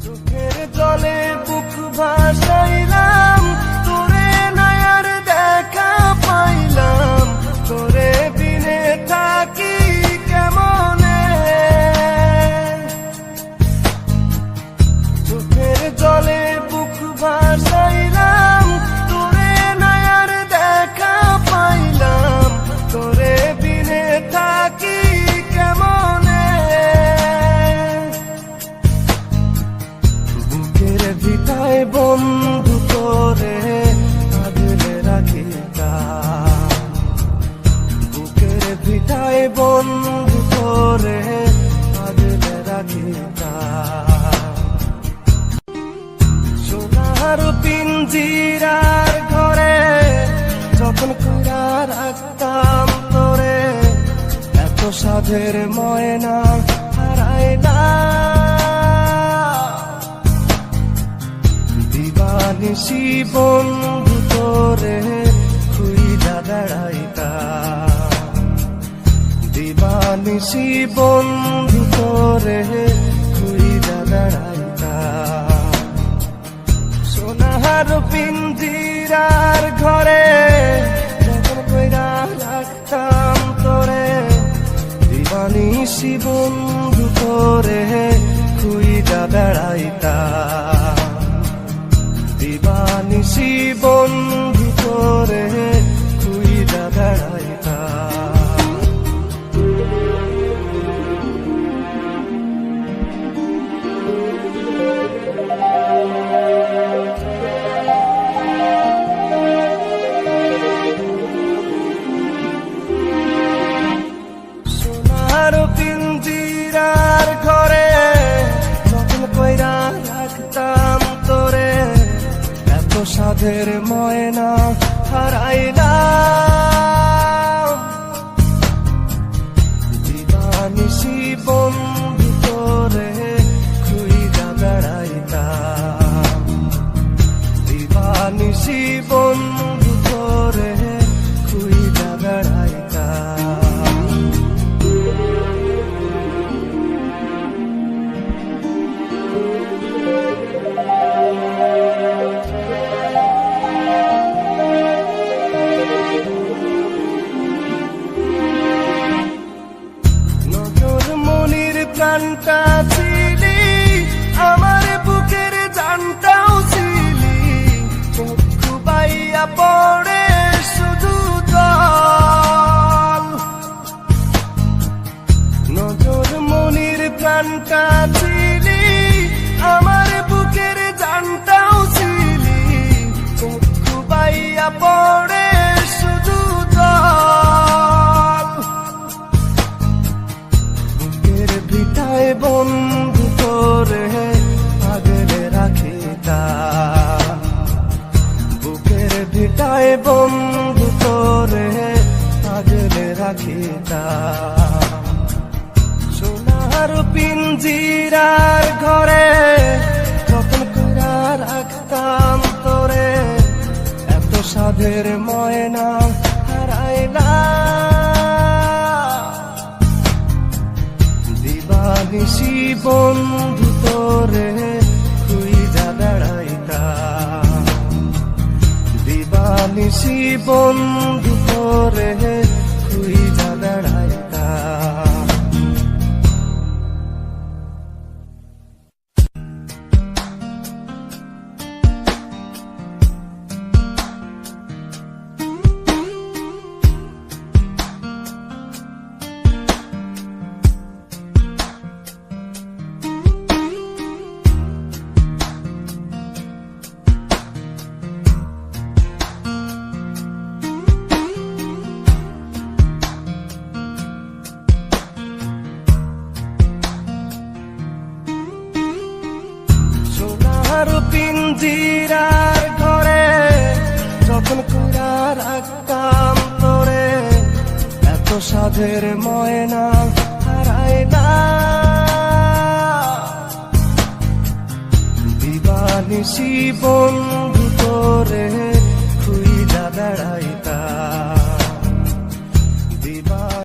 চোখের জলে বুক ভাসাইলাম, তোরে নয়ার দেখা পাইলাম, তোরে বিনে থাকি কেমনে। চোখের জলে বুক ভাসাইলাম, তোরে নয়ার দেখা পাইলাম, তোরে বিনে থাকি কেমনে। বুকের ভিটায় বন্ধু তোরে আগলে রাখিতাম, বুকের ভিটায় বন্ধু তোরে আগলে রাখিতাম। সোনার পিঞ্জিরার ঘরে যখন কইরা রাখতাম তোরে, এত সাধের ময়না হারায় না। দিবানিশি বন্ধু তোরে খুইজা বেড়াইতাম, দিবানিশি বন্ধু তোরে খুইজা বেড়াইতাম। সোনার পিঞ্জিরার ঘরে যখন কইরা রাখতাম তোরে, দিবানিশি বন্ধু তোরে খুইজা বেড়াইতাম, দিবানিশি বন্ধু তোরে খুইজা বেড়াইতাম। সোনার পিঞ্জিরার ঘরে যখন কইরা রাখতাম তোরে, এত সাধের ময়না হারাইলাম। দিবানিশি বন্ধু তোরে খুইজা বেড়াইতাম, দিবানিশি বন্ধু তোরে খুইজা বেড়াইতাম। নজর মনির প্রাণটা ছিলি, আমার বুকের জানটাও ছিলি, চক্ষু বাইয়া পড়ে শুধু জল। নজর মনির প্রাণটা ছিলি, আমার বুকের জানটাও ছিলি, চক্ষু বাইয়া পড়ে শুধু জল। বুকের ভিটায় বন্ধু তোরে আগলে রাখিতাম, বুকের ভিটায় বন্ধু তোরে আগলে রাখিতাম। সোনার পিঞ্জিরার ঘরে যখন কইরা রাখতাম তোরে, এত সাধের ময়না হারাইলাম। দিবানিশি বন্ধু তোরে খুইজা বেড়াইতাম, দিবানিশি বন্ধু তোরে খুইজা বেড়াইতাম। সোনার পিঞ্জিরার ঘরে যখন কইরা রাখতাম তোরে, এত সাধের ময়না হারায় না। দিবানিশি বন্ধু তোরে খুইজা বেড়াই